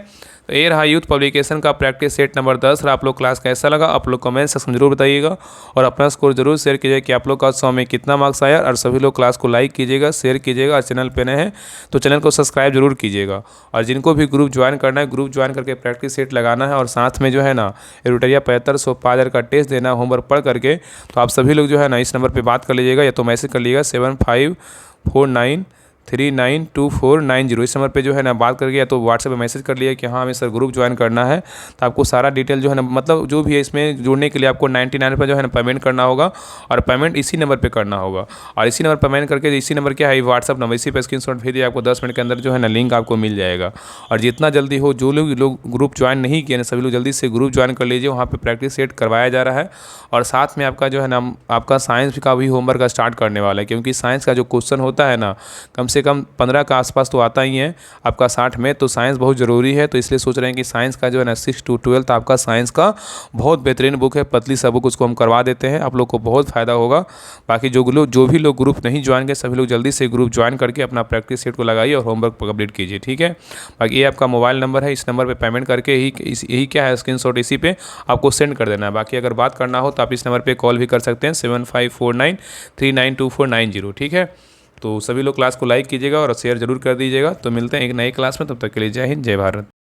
तो ये रहा यूथ पब्लिकेशन का प्रैक्टिस सेट नंबर 10। आप लोग क्लास कैसा लगा आप लोग कमेंट सेक्शन जरूर बताइएगा और अपना स्कोर जरूर शेयर कीजिएगा कि आप लोग का 100 में कितना मार्क्स आया। और सभी लोग क्लास को लाइक कीजिएगा, शेयर कीजिएगा और चैनल पे नए हैं तो चैनल को सब्सक्राइब जरूर कीजिएगा। और जिनको भी ग्रुप ज्वाइन करना है, ग्रुप ज्वाइन करके प्रैक्टिस सेट लगाना है और साथ में जो है ना एरुटरिया 7500 पादर का टेस्ट देना होमवर्क पढ़ करके, तो आप सभी लोग जो है ना इस नंबर पर बात कर लीजिएगा या तो मैसेज कर लीजिएगा 7549392490। इस नंबर पे जो है ना बात करके या तो व्हाट्सएप पे मैसेज कर लिया कि हाँ हमें सर ग्रुप ज्वाइन करना है। तो आपको सारा डिटेल जो है ना, मतलब जो भी है इसमें जुड़ने के लिए आपको 99 पर जो है ना पेमेंट करना होगा और पेमेंट इसी नंबर पे करना होगा। और इसी नंबर पेमेंट करके इसी नंबर क्या है व्हाट्सअप नंबर, इसी पर स्क्रीनशॉट भेज दिए, आपको 10 मिनट के अंदर जो है ना लिंक आपको मिल जाएगा। और जितना जल्दी हो, जो लोग ग्रुप ज्वाइन नहीं किए ना सभी लोग जल्दी से ग्रुप ज्वाइन कर लीजिए। वहाँ पर प्रैक्टिस सेट करवाया जा रहा है और साथ में आपका जो है ना आपका साइंस का भी होमवर्क स्टार्ट करने वाला है, क्योंकि साइंस का जो क्वेश्चन होता है ना कम से कम 15 का आसपास तो आता ही है आपका 60 में। तो साइंस बहुत ज़रूरी है, तो इसलिए सोच रहे हैं कि साइंस का जो है ना 6 to 12 आपका साइंस का बहुत बेहतरीन बुक है, पतली सा बुक, उसको हम करवा देते हैं। आप लोग को बहुत फ़ायदा होगा। बाकी जो भी लोग ग्रुप नहीं ज्वाइन किए सभी लोग जल्दी से ग्रुप ज्वाइन करके अपना प्रैक्टिस सेट को लगाइए और होमवर्क कंप्लीट कीजिए। ठीक है, बाकी ये आपका मोबाइल नंबर है, इस नंबर पर पेमेंट करके यही क्या है स्क्रीनशॉट इसी पे आपको सेंड कर देना है। बाकी अगर बात करना हो तो आप इस नंबर पर कॉल भी कर सकते हैं 7549392490। ठीक है, तो सभी लोग क्लास को लाइक कीजिएगा और शेयर जरूर कर दीजिएगा। तो मिलते हैं एक नई क्लास में, तब तक के लिए जय हिंद जय भारत।